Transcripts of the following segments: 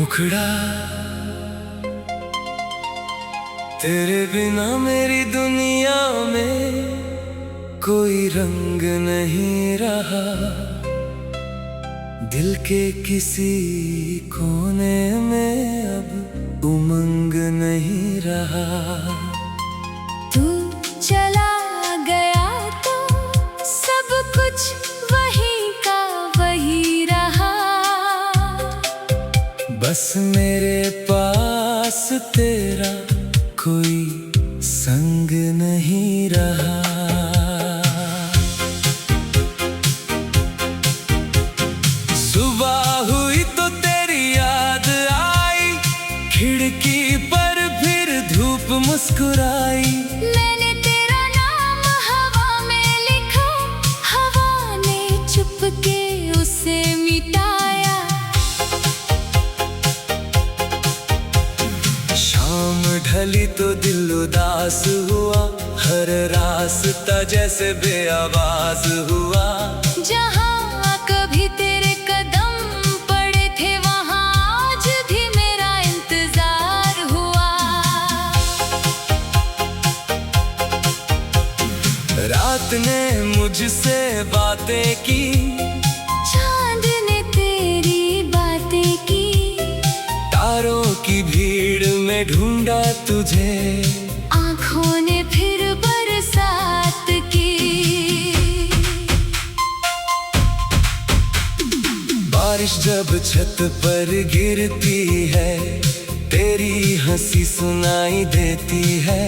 मुखड़ा तेरे बिना मेरी दुनिया में कोई रंग नहीं रहा। दिल के किसी कोने में अब उमंग नहीं रहा। तू चला गया तो सब कुछ वहीं का वही रहा। बस मेरे पास तेरा कोई संग नहीं रहा। सुबह हुई तो तेरी याद आई, खिड़की पर फिर धूप मुस्कुराई। मैंने तेरा नाम हवा में लिखा, हवा ने चुपके उसे मिटाया। शाम ढली तो दिल उदास हुआ, हर रास्ता जैसे बेआवाज हुआ। जहाँ कभी तेरे कदम पड़े थे वहाँ आज भी मेरा इंतजार हुआ। रात ने मुझसे बातें की, चांद ने तेरी बातें की। तारों की भीड़ में ढूंढा तुझे, आँखों ने फिर बरसात की। बारिश जब छत पर गिरती है, तेरी हंसी सुनाई देती है।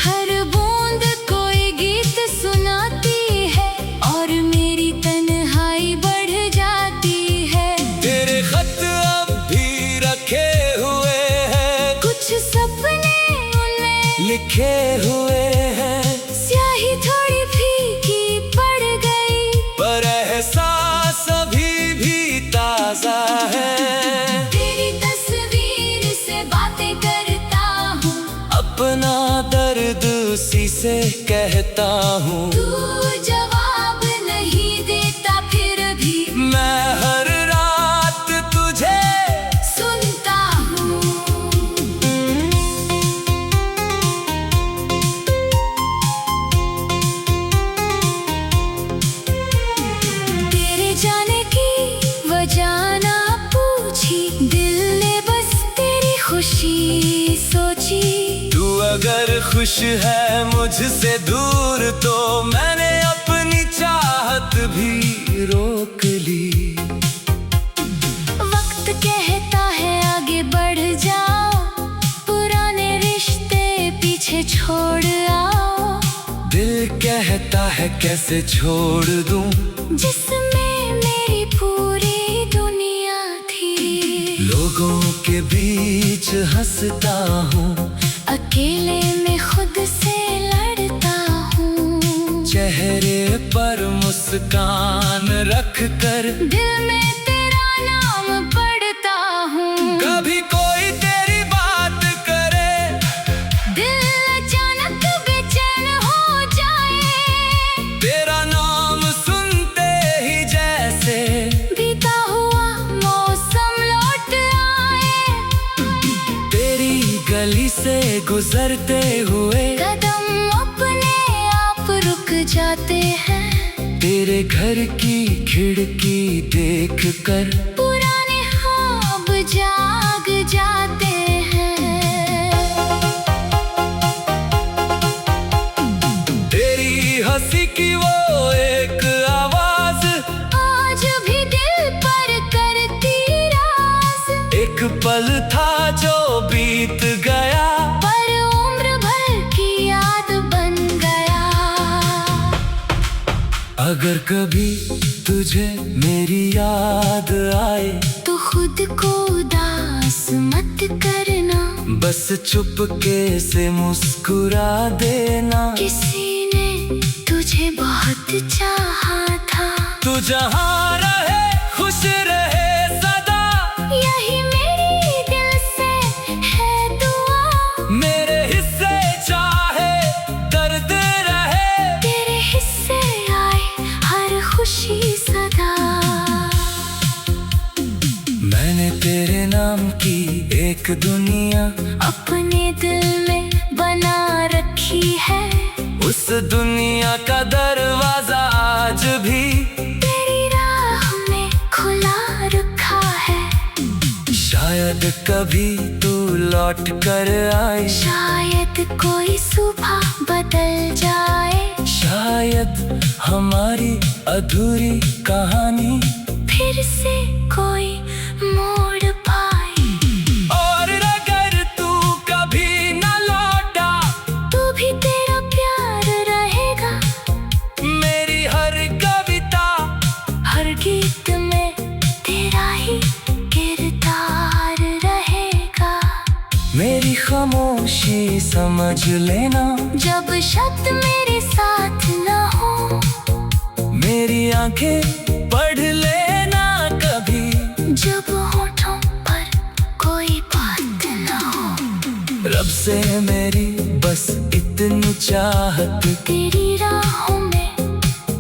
हर बूंद कोई गीत सुनाती है और मेरी तन्हाई बढ़ जाती है। तेरे खत अब भी रखे हुए हैं, कुछ सपने उनमें लिखे हुए हैं। स्याही थोड़ी फीकी पड़ गई, पर एहसास अभी भी ताजा है। तेरी तस्वीर से बातें करता हूँ, अपना दर्द उसी से कहता हूँ। तू जवाब नहीं देता फिर भी मैं हर रात तुझे सुनता हूँ। तेरे जाने की वजह ना पूछी, दिल ने बस तेरी खुशी सोची। तू अगर खुश है मुझसे दूर, तो मैंने अपनी चाहत भी रोक ली। वक्त कहता है आगे बढ़ जाओ, पुराने रिश्ते पीछे छोड़ आओ। दिल कहता है कैसे छोड़ दूं, जिसमें मेरी पूरी दुनिया थी। लोगों के बीच हंसता हूँ, अकेले में खुद से लड़ता हूँ। चेहरे पर मुस्कान रख कर दिल में तेरा नाम पढ़ता हूँ। कभी कोई तेरी बात करे, दिल अचानक बेचैन हो जाए। तेरा नाम सुनते ही जैसे बीता हुआ मौसम लौट आए। तेरी गली से गुजरते हुए कदम अपने आप रुक जाते हैं। तेरे घर की खिड़की देख कर पुराने ख्वाब जाग जाते हैं। तेरी हंसी की वो एक आवाज आज भी दिल पर करती राज। एक पल था जो बीत गया, पर उम्र भर की याद बन गया। अगर कभी तुझे मेरी याद आए, तो खुद को उदास मत करना, बस चुपके से मुस्कुरा देना। किसी ने तुझे बहुत चाहा था। तू जहाँ रहे खुश रहे सदा, यही मेरी दिल से है दुआ। मेरे हिस्से चाहे दर्द रहे, तेरे हिस्से आए हर खुशी सदा। मैंने तेरे नाम की एक दुनिया अपने दिल में बना रखी है। उस दुनिया का दरवाजा आज भी तेरी राह में खुला रखा है। शायद कभी तू लौट कर आए, शायद कोई सुबह बदल जाए। शायद हमारी अधूरी कहानी फिर से कोई मोड़ पाए। और अगर तू कभी न लौटा तू भी तेरा प्यार रहेगा। मेरी हर कविता हर गीत में तेरा ही किरदार रहेगा। मेरी खामोशी समझ लेना, जब शब्द मेरे साथ न हो। मेरी आंखें पढ़ लेना कभी, जब होठों पर कोई बात न हो। रब से मेरी बस इतनी चाहत, तेरी राहों में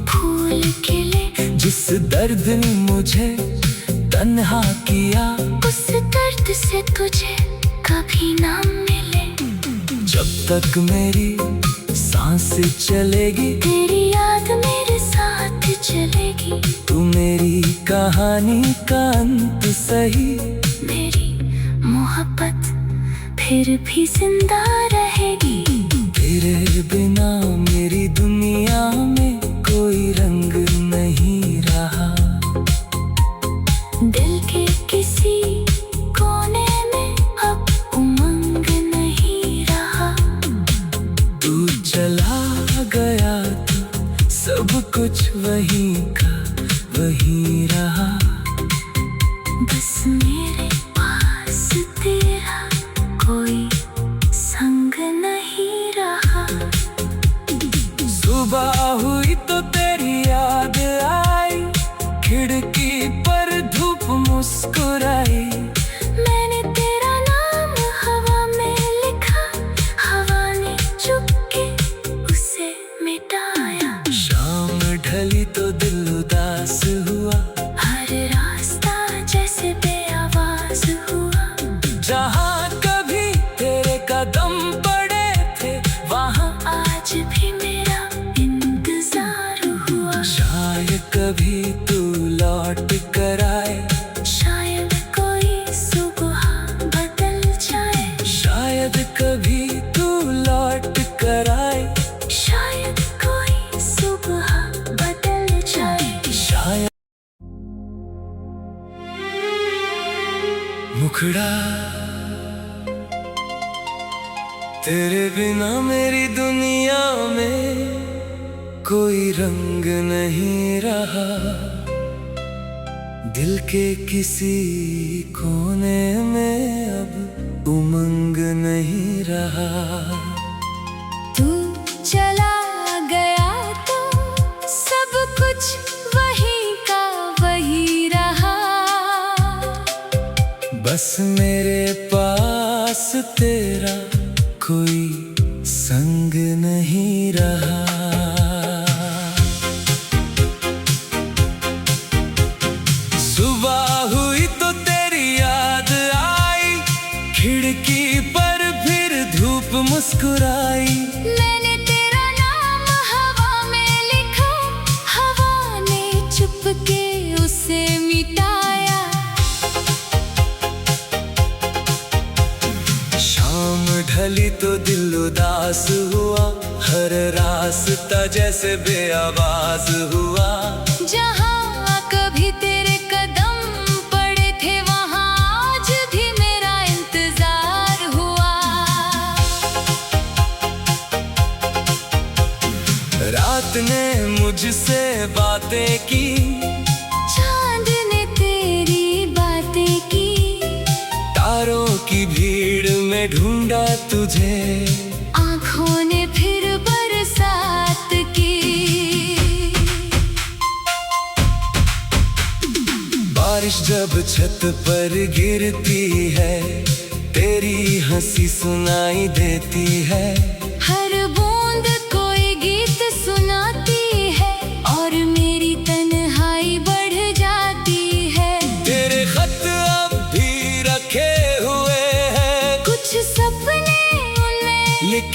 फूल खिले। जिस दर्द ने मुझे तन्हा किया, उस दर्द से तुझे कभी ना मिले। जब तक मेरी सांस चलेगी, तेरी याद मेरे साथ चलेगी। तू मेरी कहानी का अंत सही। मेरी मोहब्बत फिर भी जिंदा रहेगी। तेरे बिना मेरी दुनिया में कोई रंग नहीं रहा। दिल के किसी कोने में अब उमंग नहीं रहा। तू चला गया तो सब कुछ वहीं का वहीं रहा। बस मेरे पास तेरा कोई संग नहीं रहा। सुबह हुई तो तेरी याद आई, खिड़की पर धूप मुस्कुराई। मैंने तेरा नाम हवा में लिखा, हवा ने चुपके उसे मिटाया। शाम ढली तो दिल उदास हुआ, हर रास्ता जैसे बेआवाज हुआ। जहाँ कभी तेरे कदम पड़े थे, वहाँ आज भी मेरा इंतजार हुआ। शायद कभी तू लौट कर आए, शायद कोई सुबह बदल जाए। शायद कभी तू लौट कर आए, शायद कोई सुबह बदल जाए। शायद मुखड़ा तेरे बिना मेरी दुनिया में कोई रंग नहीं रहा। दिल के किसी कोने में अब उमंग नहीं रहा। तू चला गया तो सब कुछ वही का वही रहा। बस मेरे पास तेरा कोई संग नहीं रहा। सुबह हुई तो तेरी याद आई, खिड़की पर फिर धूप मुस्कुराई। मैंने तेरा नाम हवा में लिखा, हवा ने चुपके उसे मिटाया। शाम ढली तो दिल उदास हुआ, हर रास्ता जैसे बेआवाज हुआ। जहाँ कभी तेरे कदम पड़े थे, वहाँ आज भी मेरा इंतजार हुआ। रात ने मुझसे बातें की, चांद ने तेरी बातें की। तारों की भीड़ में ढूंढा तुझे, आँखों ने फिर बरसात की। बारिश जब छत पर गिरती है, तेरी हंसी सुनाई देती है। हर बूंद कोई गीत सुनाती है, और मेरी तन्हाई बढ़ जाती है। तेरे खत अब भी रखे हुए हैं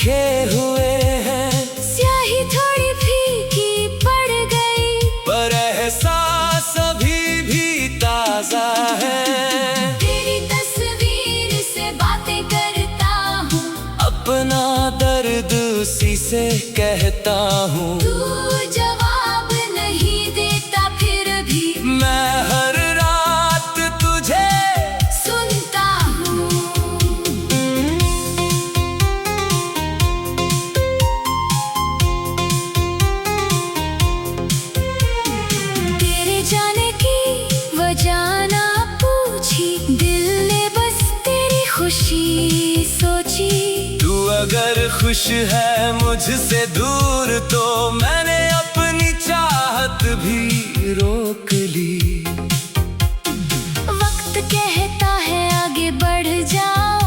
लिखे हुए हैं। स्याही थोड़ी फीकी पड़ गई, पर एहसास अभी भी ताजा है। तेरी तस्वीर से बातें करता हूँ, अपना दर्द उसी से कहता हूँ। तू जवाब नहीं देता फिर भी मैं हर रात तुझे सुनता हूँ। तेरे जाने की वजह ना पूछी, दिल ने बस तेरी खुशी सोची। तू अगर खुश है मुझसे दूर, तो मैंने अपनी चाहत भी रोक ली। वक्त कहता है आगे बढ़ जाओ,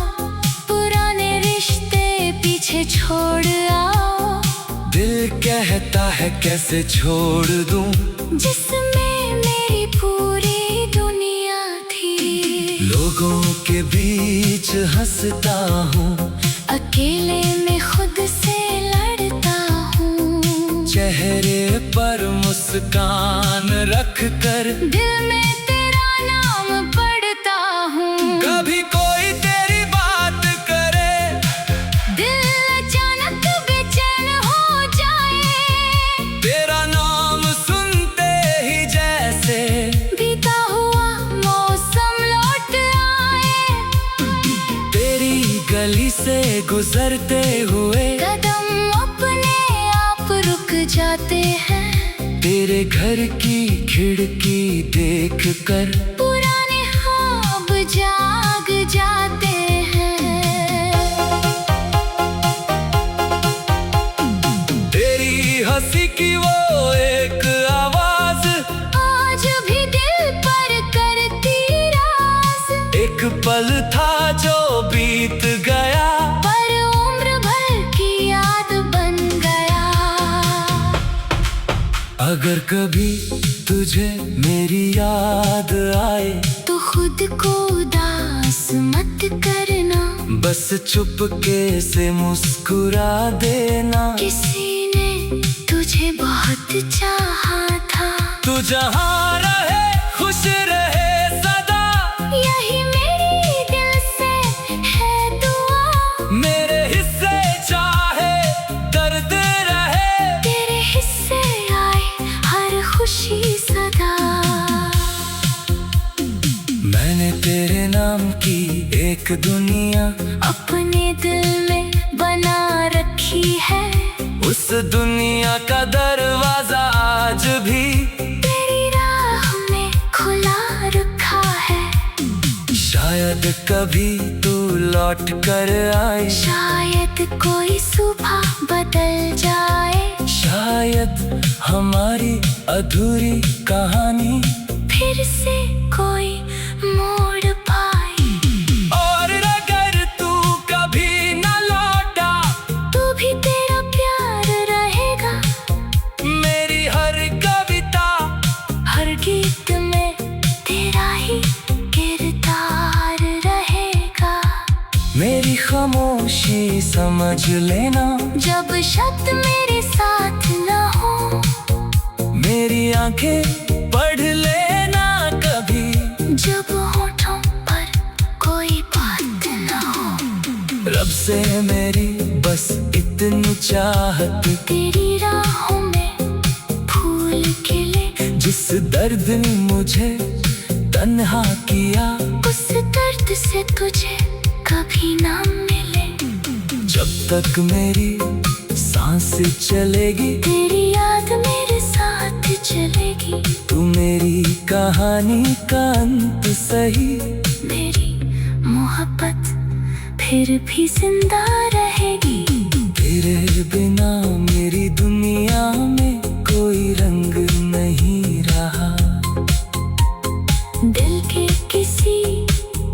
पुराने रिश्ते पीछे छोड़ आओ। दिल कहता है कैसे छोड़ दूं, जिसमें मेरी पूरी दुनिया थी। लोगों के बीच हंसता हूँ, अकेले में खुद से लड़ता हूँ। चेहरे पर मुस्कान रख कर दिल में तेरा नाम पढ़ता हूँ। कभी कोई तेरी बात करे, दिल अचानक बेचैन हो जाए। तेरा नाम सुनते ही जैसे बीता हुआ मौसम लौट आए। तेरी गली से गुजरते हुए कदम अपने आप रुक जाते हैं। तेरे घर की खिड़की देख कर पुराने ख्वाब जाग जाते हैं। तेरी हंसी की वो एक आवाज आज भी दिल पर करती राज। एक पल था जो बीत गया, पर उम्र भर की याद बन गया। अगर कभी तुझे मेरी याद आए, तो खुद को उदास मत करना। बस चुपके से मुस्कुरा देना। किसी ने तुझे बहुत चाहा था, तू जहाँ रहे खुश रहे सदा, यही मेरी दिल से है दुआ। मेरे हिस्से चाहे दर्द रहे, तेरे हिस्से आए हर खुशी सदा। मैंने तेरे नाम की एक दुनिया अपने दिल में बना रखी है। उस दुनिया का दरवाजा आज भी तेरी राह में खुला रखा है। शायद कभी तू लौट कर आए, शायद कोई सुबह बदल जाए। शायद हमारी अधूरी कहानी फिर से कोई मोड़ पाए। और अगर तू कभी न लौटा, तू भी तेरा प्यार रहेगा। मेरी हर कविता हर गीत में तेरा ही किरदार रहेगा। मेरी खामोशी समझ लेना, जब शब्द मेरे साथ न हो। मेरी आंखें पढ़ लेना कभी, जब होठों पर कोई बात न हो। रब से मेरी बस इतनी चाहत, तेरी राहों में फूल खिले। जिस दर्द ने मुझे तन्हा किया, उस दर्द से तुझे कभी ना मिले। जब तक मेरी सांस चलेगी, तेरी याद मेरे साथ चलेगी। तू मेरी कहानी का अंत सही। मेरी मोहब्बत फिर भी जिंदा रहेगी। तेरे बिना मेरी दुनिया में कोई रंग नहीं रहा। दिल के किसी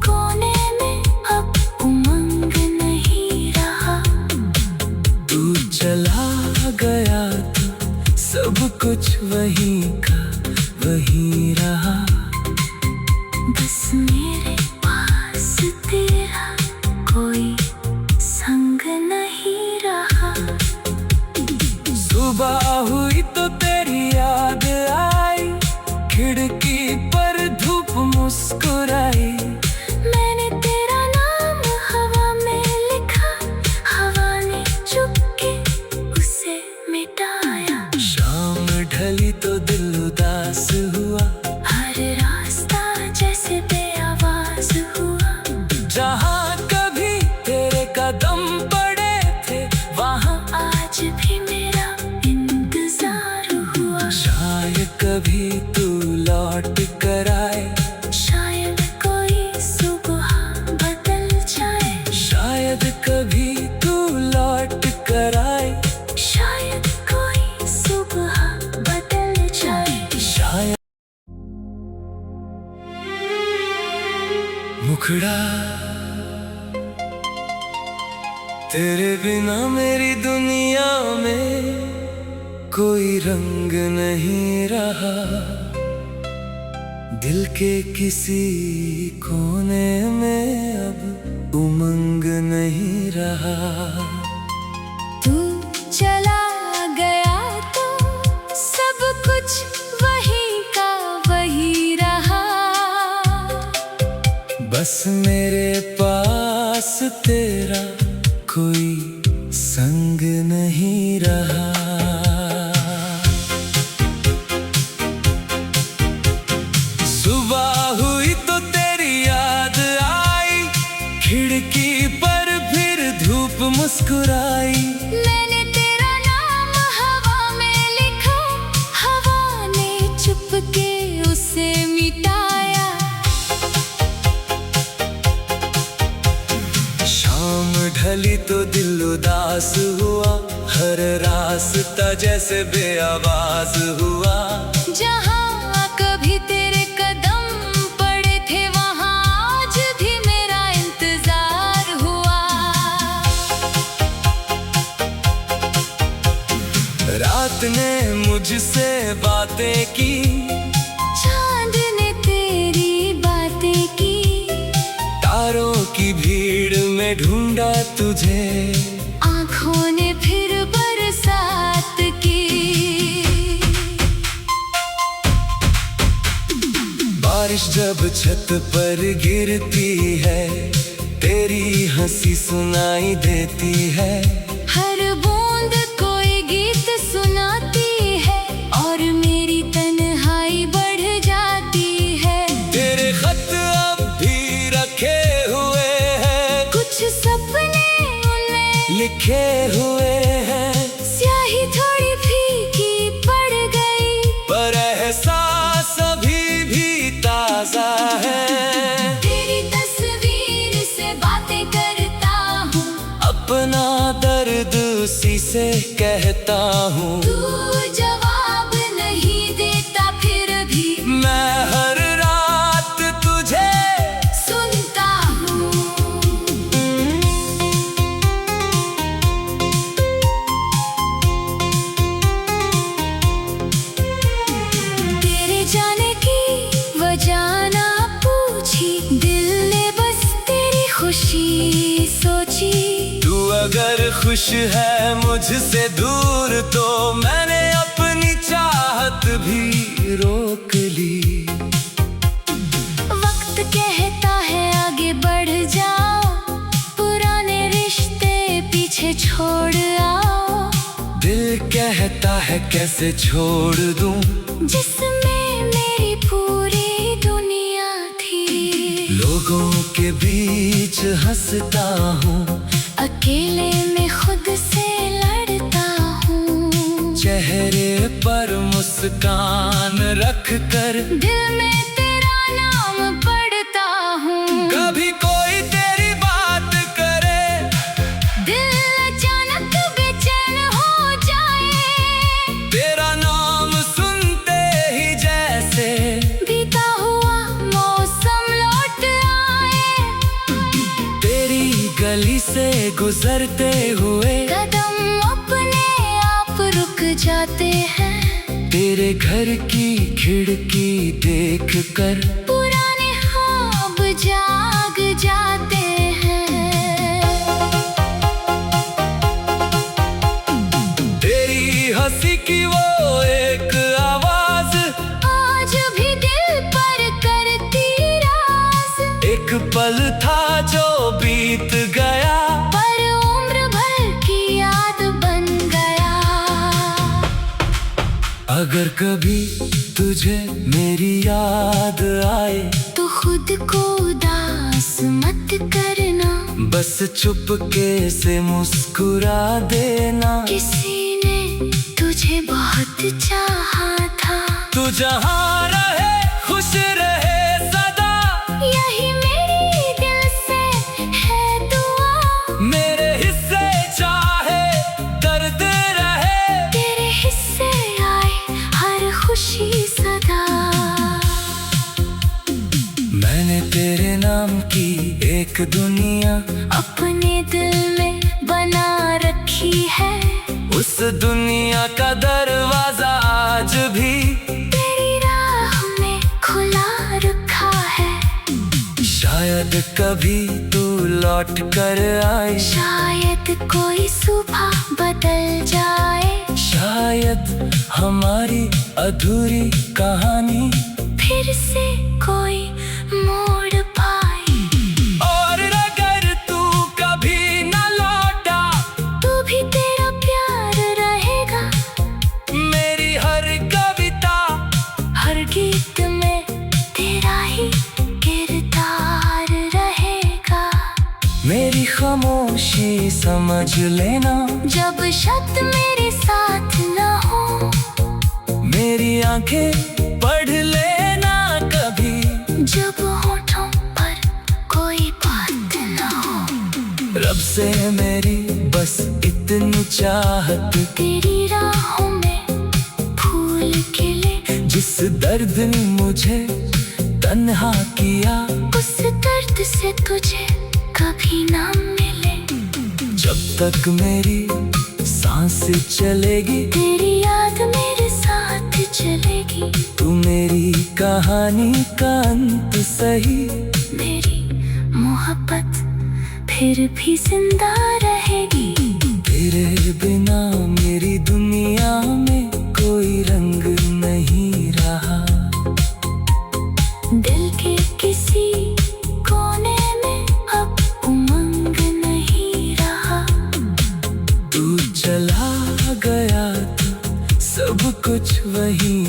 कोने में अब उमंग नहीं रहा। तू चला गया तो सब कुछ वहीं का वहीं रहा। बस मेरे पास तेरा कोई संग नहीं रहा। खिड़की पर धूप मुस्कुराई। मैंने तेरा नाम हवा में लिखा, हवा ने चुपके उसे मिटाया। शाम ढली तो दिल उदास हुआ, हर रास्ता जैसे बेआवाज हुआ। जहाँ कभी तेरे कदम पड़े थे वहाँ आज भी मेरा इंतजार हुआ। शायद कभी तू लौट कर आए, शायद कोई सुबह बदल जाए। शायद कभी तू लौट कर आए, शायद कोई सुबह बदल जाए। शायद। मुखड़ा तेरे बिना मेरी दुनिया में कोई रंग नहीं रहा। दिल के किसी कोने में अब उमंग नहीं रहा। तू चला गया तो सब कुछ वहीं का वही रहा। बस मेरे पास तेरा कोई संग नहीं रहा। सुबह हुई तो तेरी याद आई, खिड़की पर फिर धूप मुस्कुराई। मैंने तेरा नाम हवा में लिखा, हवा ने चुपके उसे मिटाया। शाम ढली तो दिल उदास हुआ, हर रास्ता जैसे बेआवाज हुआ। जहाँ कभी तेरे कदम पड़े थे वहाँ आज भी मेरा इंतजार हुआ। रात ने मुझसे बातें की, चांद ने तेरी बातें की। तारों की भीड़ में ढूंढा तुझे, आँखों ने फिर बरसात की। बारिश जब छत पर गिरती है, तेरी हंसी सुनाई देती है। हर बूंद कोई गीत सुनाती है और मेरी तन्हाई बढ़ जाती है। तेरे खत अब भी रखे हुए हैं, कुछ सपने उनमें लिखे हुए हैं। स्याही थोड़ी फीकी पड़ गई, पर एहसास अभी भी ताजा है। तेरी तस्वीर से बातें करता हूँ, अपना दर्द उसी से कहता हूँ। तू जवाब नहीं देता फिर भी मैं हर रात तुझे सुनता हूँ। तेरे जाने की वजह ना पूछी, दिल ने बस तेरी खुशी सोची। तू अगर खुश है मुझसे दूर तो मैंने अपनी चाहत भी रोक ली। वक्त कहता है आगे बढ़ जाओ, पुराने रिश्ते पीछे छोड़ आओ। दिल कहता है कैसे छोड़ दूं, जिसमें मेरी पूरी दुनिया थी। लोगों के बीच हंसता हूँ, अकेले में खुद से लड़ता हूँ। चेहरे पर मुस्कान रख कर दिल में तेरा नाम पढ़ता हूँ। कभी कोई तेरी बात करे, दिल अचानक बेचैन हो जाए। तेरा नाम सुनते ही जैसे बीता हुआ मौसम लौट आए। तेरी गली से गुजरते हुए कदम अपने आप रुक जाते हैं। तेरे घर की खिड़की देख कर पुराने ख्वाब जाग जाते हैं। तेरी हंसी की वो एक आवाज आज भी दिल पल था जो बीत गया, पर उम्र भर की याद बन गया। अगर कभी तुझे मेरी याद आए तो खुद को उदास मत करना, बस चुपके से मुस्कुरा देना। किसी ने तुझे बहुत चाहा था, तू जहाँ रहे खुश रहे सदा, यही मेरी दिल से है दुआ। मेरे हिस्से चाहे दर्द रहे, तेरे हिस्से आए हर खुशी सदा। मैंने तेरे नाम की एक दुनिया अपने दिल में बना रखी है, उस दुनिया का दरवाजा आज भी तेरी राह में खुला रखा है। शायद कभी तू लौट कर आए, शायद कोई सुबह बदल जाए, शायद हमारी अधूरी कहानी फिर से कोई मोड़ पाए। और अगर तू कभी न लौटा, तू भी तेरा प्यार रहेगा, मेरी हर कविता हर गीत में तेरा ही किरदार रहेगा। मेरी खामोशी समझ लेना, जब शब्द मेरे साथ न हो, मेरी आंखें पढ़ लेना कभी, जब होठों पर कोई बात न हो। रब से मेरी बस इतनी चाहत, तेरी राहों में फूल खिले, जिस दर्द ने मुझे तन्हा किया, उस दर्द से तुझे कभी ना मिले। जब तक मेरी सांसें चलेगी, तेरी याद मेरे साथ चलेगी, तू मेरी कहानी का अंत सही। मेरी मोहब्बत फिर भी जिंदा रहेगी। तेरे बिना मेरी दुनिया में कोई रंग नहीं रहा, दिल के किसी कोने में अब उमंग नहीं रहा। तू चला गया तो सब कुछ वहीं